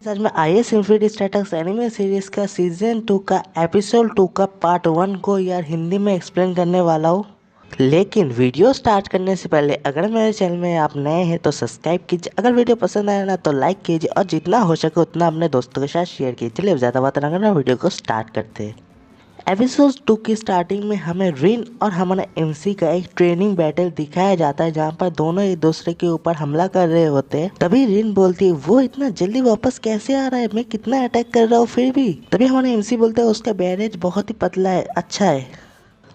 आज मैं IAS infinity status anime series का सीजन 2 का एपिसोड 2 का पार्ट 1 को यार हिंदी में एक्सप्लेन करने वाला हूँ। लेकिन वीडियो स्टार्ट करने से पहले अगर मेरे चैनल में आप नए हैं तो सब्सक्राइब कीजिए। अगर वीडियो पसंद आए ना तो लाइक कीजिए और जितना हो सके उतना अपने दोस्तों के साथ शेयर कीजिए। चलिए ज़्यादा बात ना करना, वीडियो को स्टार्ट करते हैं। एपिसोड 2 की स्टार्टिंग में हमें रिन और हमारे एमसी का एक ट्रेनिंग बैटल दिखाया जाता है, जहाँ पर दोनों एक दूसरे के ऊपर हमला कर रहे होते हैं। तभी रिन बोलती है वो इतना जल्दी वापस कैसे आ रहा है, मैं कितना अटैक कर रहा हूँ फिर भी। तभी हमारे एमसी बोलते हैं उसका बैरेज बहुत ही पतला है, अच्छा है।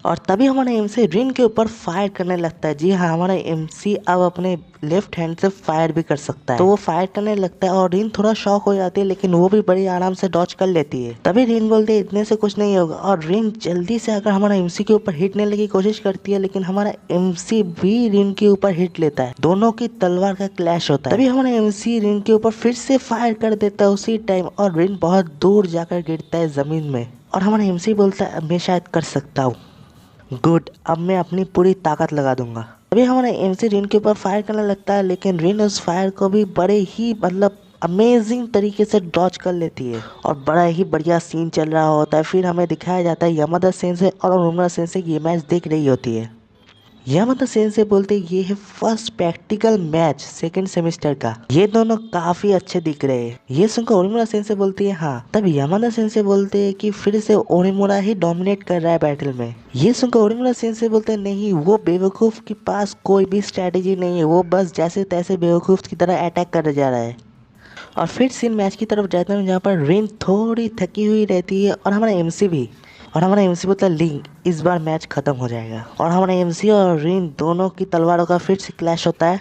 और तभी हमारा एमसी रिन के ऊपर फायर करने लगता है। जी हाँ, हमारा एमसी अब अपने लेफ्ट हैंड से फायर भी कर सकता है। तो वो फायर करने लगता है और रिन थोड़ा शॉक हो जाती है, लेकिन वो भी बड़ी आराम से डॉच कर लेती है। तभी रिन बोलती है इतने से कुछ नहीं होगा, और रिन जल्दी से आकर हमारा एमसी के ऊपर हिट लेने की कोशिश करती है, लेकिन हमारा एमसी भी रिन के ऊपर हिट लेता है। दोनों की तलवार का क्लैश होता है। तभी हमारा एमसी रिन के ऊपर फिर से फायर कर देता है उसी टाइम, और रिन बहुत दूर जाकर गिरता है जमीन में। और हमारा एमसी बोलता है मैं शायद कर सकता हूँ, गुड, अब मैं अपनी पूरी ताकत लगा दूंगा। अभी हमारा एमसी रिन के ऊपर फायर करने लगता है, लेकिन रिन उस फायर को भी बड़े ही अमेजिंग तरीके से डॉच कर लेती है और बड़ा ही बढ़िया सीन चल रहा होता है। फिर हमें दिखाया जाता है यामादा सेंसेई और ओनुमुरा सेंसेई ये मैच देख रही होती है। यामादा सेंसेई बोलते ये है first practical match second semester का, ये दोनों काफी अच्छे दिख रहे हैं। ये सुनकर ओनिमुरा सेंसेई बोलती है हाँ। तब यामादा सेंसेई बोलते हैं कि फिर से ओनिमुरा ही डोमिनेट कर रहा है बैटल में। ये सुनकर ओनिमुरा सेंसेई बोलते हैं नहीं, वो बेवकूफ के पास कोई भी स्ट्रेटेजी नहीं है, वो बस जैसे तैसे बेवकूफ की तरह अटैक कर जा रहा है। और फिर सीन मैच की तरफ जाते हैं, जहाँ पर रिन थोड़ी थकी हुई रहती है और हमारा एमसी भी। और हमारा एमसी बोलता है लिंक इस बार मैच खत्म हो जाएगा। और हमारा एमसी और रिन दोनों की तलवारों का फिर से क्लैश होता है।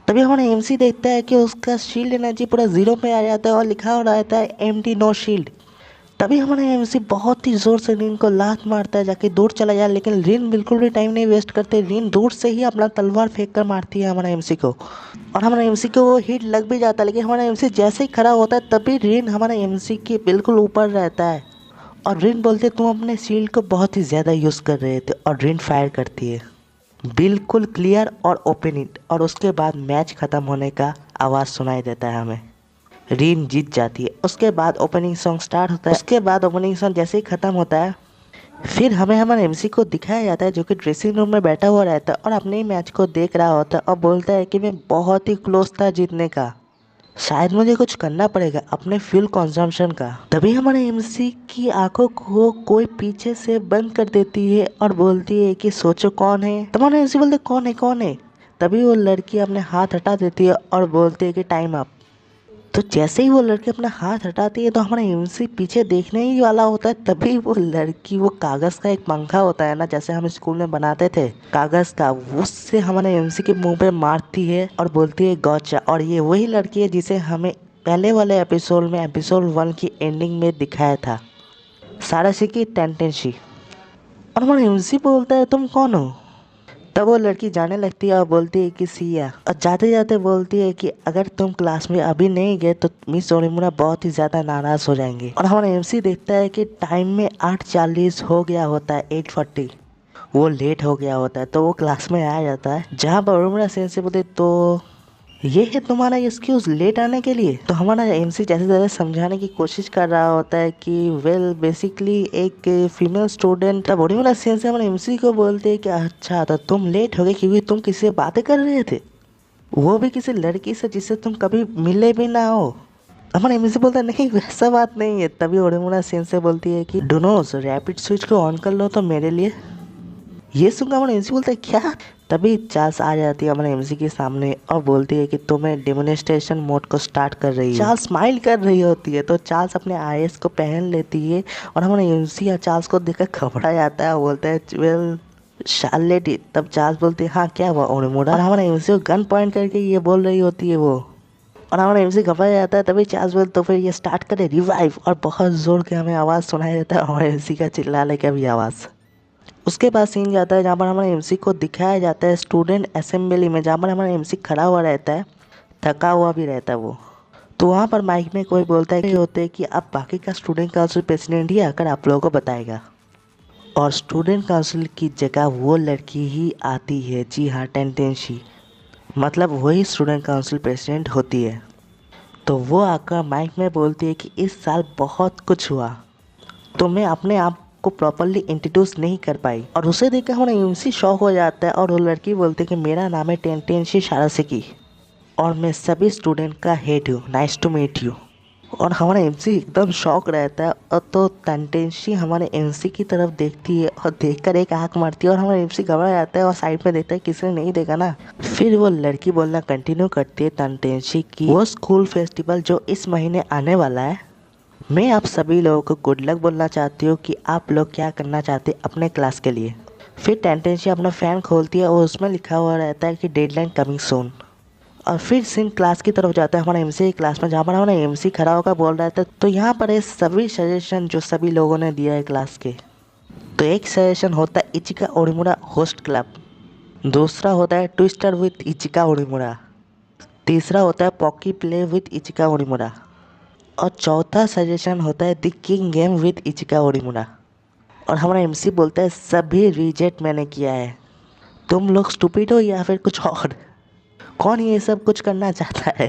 तभी हमारा एमसी देखता है कि उसका शील्ड एनर्जी पूरा जीरो पे आ जाता है और लिखा हो रहता है एम्प्टी नो शील्ड। तभी हमारा एमसी बहुत ही जोर से रिन को लात मारता है, जाके दूर चला जाए, लेकिन रिन बिल्कुल भी टाइम नहीं वेस्ट करते। रिन दूर से ही अपना तलवार फेंक कर मारती है हमारा एमसी को, और हमारा एमसी को वो हिट लग भी जाता है। लेकिन हमारा एमसी जैसे ही खड़ा होता है तभी रिन हमारा एमसी के बिल्कुल ऊपर रहता है, और रिन बोलते तुम अपने शील्ड को बहुत ही ज़्यादा यूज़ कर रहे थे। और रिन फायर करती है बिल्कुल क्लियर और ओपन हिट, और उसके बाद मैच ख़त्म होने का आवाज़ सुनाई देता है हमें। रिन जीत जाती है। उसके बाद ओपनिंग सॉन्ग स्टार्ट होता है। उसके बाद ओपनिंग सॉन्ग जैसे ही ख़त्म होता है, फिर हमें हमारे एमसी को दिखाया जाता है जो कि ड्रेसिंग रूम में बैठा हुआ रहता है और अपने ही मैच को देख रहा होता है, और बोलता है कि मैं बहुत ही क्लोज था जीतने का, शायद मुझे कुछ करना पड़ेगा अपने फ्यूल कंजम्पशन का। तभी हमारे एमसी की आंखों को कोई पीछे से बंद कर देती है और बोलती है कि सोचो कौन है। तो हमारे एमसी बोलते कौन है कौन है। तभी वो लड़की अपने हाथ हटा देती है और बोलती है कि टाइम अप। तो जैसे ही वो लड़की अपना हाथ हटाती है तो हमारा एमसी पीछे देखने ही वाला होता है। तभी वो लड़की वो कागज़ का एक पंखा होता है ना, जैसे हम स्कूल में बनाते थे कागज़ का, उससे हमारे एमसी के मुंह पे मारती है और बोलती है गॉचा। और ये वही लड़की है जिसे हमें पहले वाले एपिसोड में एपिसोड 1 की एंडिंग में दिखाया था, साराशिकी टेंटेंशी। और हमारा एमसी बोलता है तुम कौन हो। तब वो लड़की जाने लगती है और बोलती है कि सिया, और जाते जाते बोलती है कि अगर तुम क्लास में अभी नहीं गए तो मिस ओनिमुरा बहुत ही ज़्यादा नाराज़ हो जाएंगे। और हमारा एमसी देखता है कि टाइम में 8:40 हो गया होता है, 8:40 वो लेट हो गया होता है। तो वो क्लास में आ जाता है, जहाँ पर ओनिमुरा सेंसेई बोलते तो ये है तुम्हारा एक्सक्यूज़ लेट आने के लिए। तो हमारा एमसी जैसे जैसे समझाने की कोशिश कर रहा होता है कि वेल बेसिकली एक फीमेल स्टूडेंट। तब ओनिमुरा सेंसेई हमारे एमसी को बोलते हैं कि अच्छा तो तुम लेट हो गए क्योंकि तुम किसी से बातें कर रहे थे, वो भी किसी लड़की से जिससे तुम कभी मिले भी ना हो। हमारा एमसी बोलता है नहीं वैसा बात नहीं है। तभी ओनिमुरा सेंसेई बोलती है कि डोनोस रैपिड स्विच को ऑन कर लो तो मेरे लिए। ये सुनकर हमारा एमसी बोलता है क्या। तभी चार्ल्स आ जाती है हमारे एमसी के सामने और बोलती है कि तुम्हें डेमोन्स्ट्रेशन मोड को स्टार्ट कर रही है। चार्ल्स स्माइल कर रही होती है, तो चार्ल्स अपने आईएएस को पहन लेती है, और हमारा एमसी या चार्ल्स को देखकर घबरा जाता है, बोलता है वेल शार्लेट। तब चार्ल्स बोलती है हाँ क्या हुआ ओनिमुरा। और हमारा एमसी को गन पॉइंट करके ये बोल रही होती है वो, और हमारा एमसी घबरा जाता है। तभी चार्ल्स बोलते तो फिर ये स्टार्ट करे रिवाइव, और बहुत जोर के हमें आवाज़ सुनाई देता है हमारे एमसी का चिल्लाने का भी आवाज़। उसके बाद सीन जाता है जहाँ पर हमारे एमसी को दिखाया जाता है स्टूडेंट असेंबली में, जहाँ पर हमारा एमसी खड़ा हुआ रहता है, थका हुआ भी रहता है वो। तो वहाँ पर माइक में कोई बोलता है कि होते हैं कि अब बाकी का स्टूडेंट काउंसिल प्रेसिडेंट ही आकर आप लोगों को बताएगा, और स्टूडेंट काउंसिल की जगह वो लड़की ही आती है। जी हाँ, टेंटेंशी, मतलब वही स्टूडेंट काउंसिल प्रेसिडेंट होती है। तो वो आकर माइक में बोलती है कि इस साल बहुत कुछ हुआ, तो मैं अपने आप को प्रॉपरली इंट्रोड्यूस नहीं कर पाई। और उसे देखकर हमारा एमसी शॉक हो जाता है और वो लड़की बोलती है कि मेरा नाम है टेंटेंशी शारासेकी और मैं सभी स्टूडेंट का हेड हूँ, नाइस टू मीट यू। और हमारा एमसी एकदम शॉक रहता है और तो टेंटेंशी हमारे एमसी की तरफ देखती है और देखकर एक आंख मारती है और हमारा एमसी घबरा जाता है और साइड में देखता है किसी ने नहीं देखा ना। फिर वो लड़की बोलना कंटिन्यू करती है टेंटेंशी की वो स्कूल फेस्टिवल जो इस महीने आने वाला है, मैं आप सभी लोगों को गुड लक बोलना चाहती हूँ कि आप लोग क्या करना चाहते हैं अपने क्लास के लिए। फिर टेंटेंशी अपना फ़ैन खोलती है और उसमें लिखा हुआ रहता है कि डेडलाइन कमिंग सून। और फिर सीन क्लास की तरफ जाता है हमारा एमसी की क्लास में, जहाँ पर हमारा एमसी खड़ा होकर बोल रहा था। तो यहाँ पर ये सभी सजेशन जो सभी लोगों ने दिया है क्लास के, तो एक सजेशन होता है इचिका ओरिमुरा होस्ट क्लब, दूसरा होता है ट्विस्टर विथ इचिका ओरिमुरा, तीसरा होता है पॉकी प्ले विथ इचिका ओरिमुरा और चौथा सजेशन होता है द किंग गेम विथ इचिका ओरिमुरा। और हमारा एमसी बोलता है सभी रिजेक्ट मैंने किया है, तुम लोग स्टूपिड हो या फिर कुछ और, कौन ये सब कुछ करना चाहता है।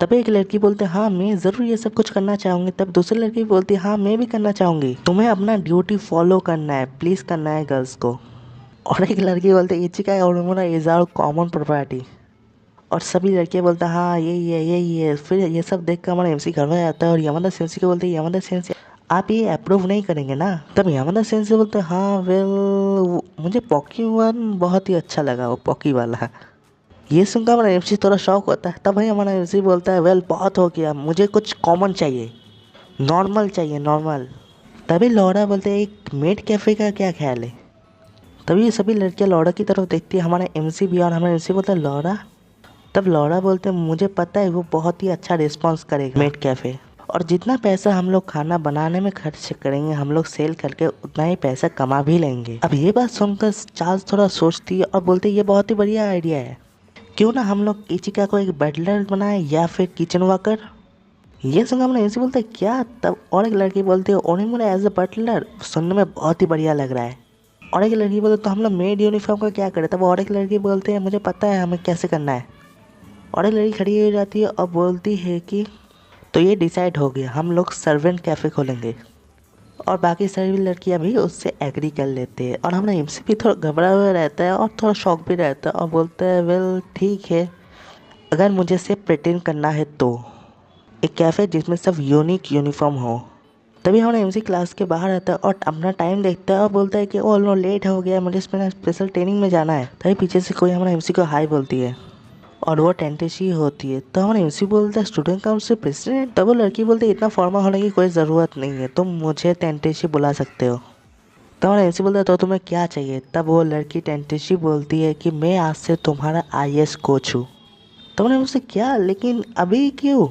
तब एक लड़की बोलती है हाँ मैं ज़रूर ये सब कुछ करना चाहूँगी। तब दूसरी लड़की बोलती है हाँ मैं भी करना चाहूँगी, तुम्हें अपना ड्यूटी फॉलो करना है, प्लीज़ करना है गर्ल्स को। और एक लड़की बोलती है इचिका ओरिमुरा इज़ आवर कॉमन प्रॉपर्टी। और सभी लड़कियाँ बोलते हैं हाँ यही है यही है। फिर ये सब देख कर हमारा एमसी घर में आता है और यामादा सेंसी को बोलते हैं यामादा सेंसी आप ये अप्रूव नहीं करेंगे ना। तब यामादा सेंसी बोलते हैं हाँ वेल मुझे पॉकी वन बहुत ही अच्छा लगा, वो पॉकी वाला। ये सुनकर हमारा एमसी थोड़ा शौक होता है। तब भाई हमारा एमसी बोलता है वेल बहुत हो गया, मुझे कुछ कॉमन चाहिए, नॉर्मल चाहिए, नॉर्मल। तभी लौरा बोलते हैं एक मेड कैफ़े का क्या ख्याल है। तभी ये सभी लड़कियाँ लौरा की तरफ देखती है, हमारा एमसी भी। और हमारा एमसी बोलता है लौरा। तब लौरा बोलते हैं मुझे पता है वो बहुत ही अच्छा रिस्पॉन्स करेगा मेड कैफ़े, और जितना पैसा हम लोग खाना बनाने में खर्च करेंगे हम लोग सेल करके उतना ही पैसा कमा भी लेंगे। अब ये बात सुनकर चार्ल्स थोड़ा सोचती है और बोलती है ये बहुत ही बढ़िया आइडिया है, क्यों ना हम लोग इचिका को एक बटलर बनाए या फिर किचन वर्कर। ये सुनकर हमने ऐसे बोलते हैं क्या। तब और एक लड़की बोलती है ओनिमुरा एज अ बटलर सुनने में बहुत ही बढ़िया लग रहा है। और एक लड़की बोलते तो हम लोग मेड यूनिफॉर्म का क्या करें। तब और एक लड़की बोलते हैं मुझे पता है हमें कैसे करना है। और एक लड़की खड़ी हो जाती है और बोलती है कि तो ये डिसाइड हो गया, हम लोग सर्वेंट कैफ़े खोलेंगे। और बाकी सभी लड़कियां भी उससे एग्री कर लेते हैं। और हमारा एमसी भी थोड़ा घबरा हुआ रहता है और थोड़ा शौक भी रहता है और बोलता है वेल ठीक है, अगर मुझे से प्रिटेंड करना है तो एक कैफ़े जिसमें सब यूनिक यूनिफॉर्म हो। तभी हमारा एमसी क्लास के बाहर आता है और अपना टाइम देखता है और बोलता है कि ओ नो लेट हो गया, मुझे इसमें स्पेशल ट्रेनिंग में जाना है। तभी पीछे से कोई हमारा एमसी को हाई बोलती है और वो टेंटेशी होती है। तो हमारा एमसी बोलता है स्टूडेंट काउंसिल प्रेसिडेंट। तब वो लड़की बोलती है इतना फॉर्मल होने की कोई ज़रूरत नहीं है, तुम मुझे टेंटेशी बुला सकते हो। तो हमारा एमसी बोलता है तो तुम्हें क्या चाहिए। तब वो लड़की टेंटेशी बोलती है कि मैं आज से तुम्हारा आईएएस कोच हूँ। तो हमारा एमसी क्या, लेकिन अभी क्यों।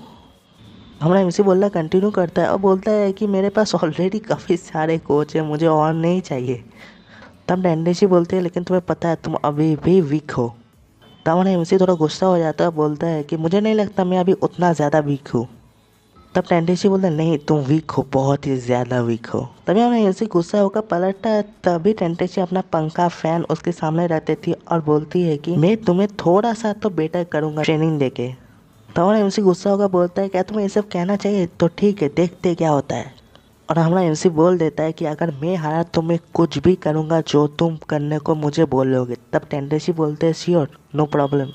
हमारा एमसी बोलना कंटिन्यू करता है और बोलता है कि मेरे पास ऑलरेडी काफ़ी सारे कोच हैं, मुझे और नहीं चाहिए। तब टेंटेशी बोलती है लेकिन तुम्हें पता है तुम अभी भी वीक हो। तब हमारा एमसी थोड़ा गुस्सा हो जाता है, बोलता है कि मुझे नहीं लगता मैं अभी उतना ज़्यादा वीक हूँ। तब टेंटेशी बोलता है नहीं तुम वीक हो, बहुत ही ज़्यादा वीक हो। तभी हमारा एमसी गुस्सा होकर पलटता है। तभी टेंटेशी अपना पंखा फैन उसके सामने रखती थी और बोलती है कि मैं तुम्हें थोड़ा सा तो बेटर करूँगा ट्रेनिंग देके। तब हमारा एमसी गुस्सा होकर बोलता है क्या तुम्हें ये सब कहना चाहिए, तो ठीक है देखते क्या होता है। और हमारा एमसी बोल देता है कि अगर मैं हारा तो मैं कुछ भी करूँगा जो तुम करने को मुझे बोलोगे। तब टेंटेशी बोलते हैं श्योर नो प्रॉब्लम।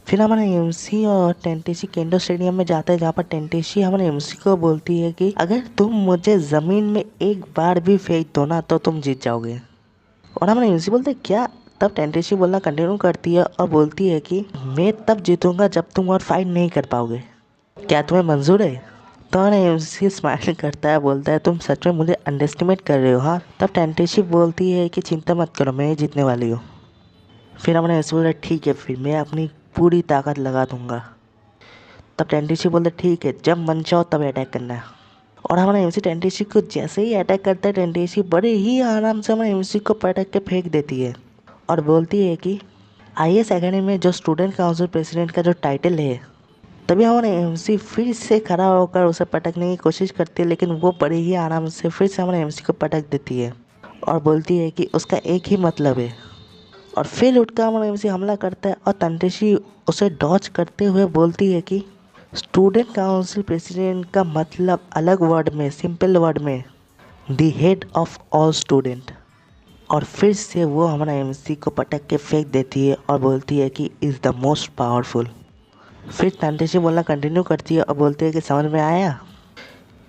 फिर हमारा एमसी और टेंटेशी केंडो स्टेडियम में जाता है, जहाँ पर टेंटेशी हमारे एमसी को बोलती है कि अगर तुम मुझे ज़मीन में एक बार भी फेंक दो ना तो तुम जीत जाओगे। और हमारा एमसी बोलते हैं क्या। तब टेंटेशी बोलना कंटिन्यू करती है और बोलती है कि मैं तब जीतूंगा जब तुम और फाइट नहीं कर पाओगे, क्या तुम्हें मंजूर है। तो हमारा एमसी स्माइल करता है, बोलता है तुम सच में मुझे अंडरएस्टिमेट कर रहे हो हाँ। तब टेंटेशी बोलती है कि चिंता मत करो मैं ही जीतने वाली हूँ। फिर हमारा एमसी बोला ठीक है फिर मैं अपनी पूरी ताकत लगा दूंगा। तब टेंटेशी बोलता ठीक है जब मन चाहो तब अटैक करना है। और हमारा एमसी टेंटेशी को जैसे ही अटैक करता है टेंटेशी बड़े ही आराम से हमारे एमसी को पटक के फेंक देती है और बोलती है कि आईएएस एकेडमी में जो स्टूडेंट काउंसिल प्रेसिडेंट का जो टाइटल है। तभी हमारे एमसी फिर से खड़ा होकर उसे पटकने की कोशिश करती है, लेकिन वो बड़े ही आराम से फिर से हमारे एमसी को पटक देती है और बोलती है कि उसका एक ही मतलब है। और फिर उठकर हमारा एमसी हमला करता है और टेंटेशी उसे डॉज करते हुए बोलती है कि स्टूडेंट काउंसिल प्रेसिडेंट का मतलब अलग वर्ड में, सिंपल वर्ड में, the head of all student. और फिर से वो हमारा एमसी को पटक के फेंक देती है और बोलती है कि इज़ द मोस्ट पावरफुल। फिर तंटेशी बोलना कंटिन्यू करती है और बोलती है कि समझ में आया,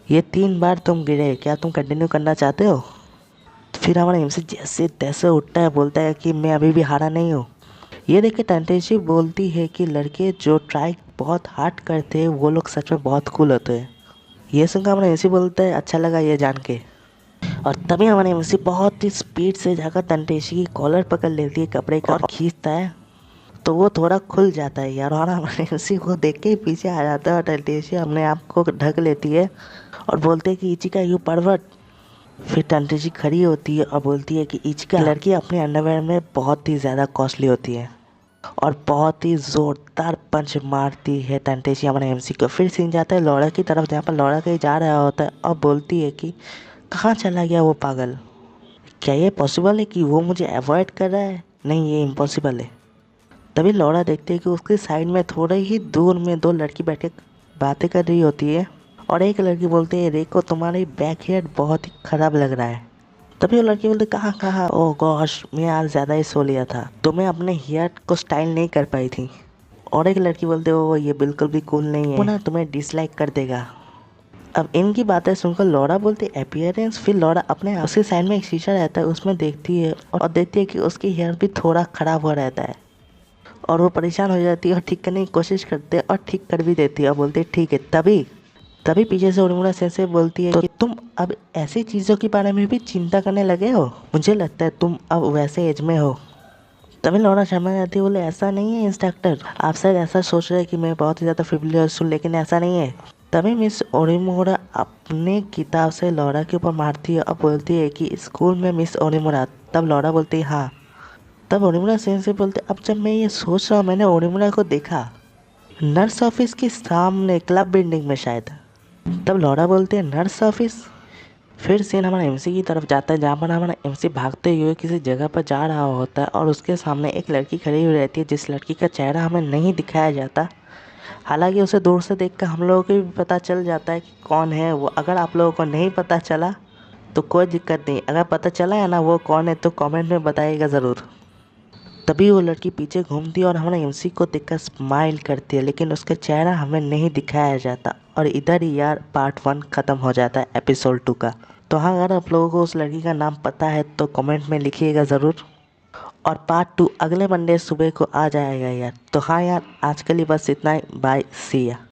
ये 3 बार तुम गिरे, क्या तुम कंटिन्यू करना चाहते हो? फिर हमारा एमसी जैसे तैसे उठता है, बोलता है कि मैं अभी भी हारा नहीं हूँ। ये देख के तंटेशी बोलती है कि लड़के जो ट्राई बहुत हार्ड करते हैं वो लोग सच में बहुत कूल होते हैं। ये सुनकर हमारा एमसी बोलता है अच्छा लगा ये जान के। और तभी हमारे एमसी बहुत ही स्पीड से जाकर तंटेशी की कॉलर पकड़ लेती है कपड़े का और खींचता है, तो वो थोड़ा खुल जाता है यार। और हमारे एमसी को देख के ही पीछे आ जाता है और तंटेशी अपने आप को ढक लेती है और बोलते है कि इचिका यू परवर्ट। फिर तंटेशी खड़ी होती है और बोलती है कि इचिका, लड़की अपने अंडरवेयर में बहुत ही ज़्यादा कॉस्टली होती है, और बहुत ही ज़ोरदार पंच मारती है तंटेशी हमारे एमसी को। फिर सीन जाता है लौड़ा की तरफ, जहाँ पर लौड़ा कहीं जा रहा होता है और बोलती है कि कहाँ चला गया वो पागल, क्या ये पॉसिबल है कि वो मुझे अवॉइड कर रहा है? नहीं, ये इम्पॉसिबल है। तभी लौड़ा देखते है कि उसके साइड में थोड़े ही दूर में 2 लड़की बैठे बातें कर रही होती है, और एक लड़की बोलती है रेको तुम्हारी बैक हेयर बहुत ही ख़राब लग रहा है। तभी वो लड़की बोलती कहाँ कहाँ, ओह गॉश मैं आज ज़्यादा ही सो लिया था, तो मैं अपने हेयर को स्टाइल नहीं कर पाई थी। और एक लड़की बोलते हो ये बिल्कुल भी कूल नहीं है, वो ना तुम्हें डिसलाइक कर देगा। अब इनकी बातें सुनकर लौड़ा बोलती अपीयरेंस। फिर लौड़ा अपने उसके साइड में एक शीशा रहता है उसमें देखती है और देखती है कि उसकी हेयर भी थोड़ा ख़राब हो रहता है, और वो परेशान हो जाती है और ठीक करने की कोशिश करते हैं और ठीक कर भी देती है और बोलती है ठीक है। तभी तभी पीछे से उर्मिला सेंसे बोलती है कि तुम अब ऐसी चीज़ों के बारे में भी चिंता करने लगे हो, मुझे लगता है तुम अब वैसे एज में हो। तभी लौड़ा शर्मा जाती है, बोले ऐसा नहीं है इंस्ट्रक्टर, आप शायद ऐसा सोच रहे हैं कि मैं बहुत ही ज़्यादा फ्रिवलियस हूँ, लेकिन ऐसा नहीं है। तभी मिस ओरिमुरा अपने किताब से लौड़ा के ऊपर मारती है और बोलती है कि स्कूल में मिस ओरिमुरा। तब लौड़ा बोलती है हाँ। तब ओरिमुरा से बोलते अब जब मैं ये सोच रहा हूँ मैंने ओरिमुरा को देखा नर्स ऑफिस के सामने क्लब बिल्डिंग में शायद। तब लौड़ा बोलते हैं नर्स ऑफिस। फिर सीन हमारा एमसी की तरफ जाता है, जहाँ पर हमारा एमसी भागते हुए किसी जगह पर जा रहा होता है और उसके सामने एक लड़की खड़ी हुई रहती है, जिस लड़की का चेहरा हमें नहीं दिखाया जाता। हालांकि उसे दूर से देखकर हम लोगों को भी पता चल जाता है कि कौन है वो। अगर आप लोगों को नहीं पता चला तो कोई दिक्कत नहीं, अगर पता चला है ना वो कौन है तो कमेंट में बताइएगा ज़रूर। तभी वो लड़की पीछे घूमती है और हमारे एमसी को देखकर स्माइल करती है, लेकिन उसका चेहरा हमें नहीं दिखाया जाता। और इधर ही यार पार्ट 1 ख़त्म हो जाता है एपिसोड 2 का। तो हाँ, अगर आप लोगों को उस लड़की का नाम पता है तो कमेंट में लिखिएगा ज़रूर। और पार्ट 2 अगले मंडे सुबह को आ जाएगा यार। तो हाँ यार, आज के लिए बस इतना ही। बाय, सी या।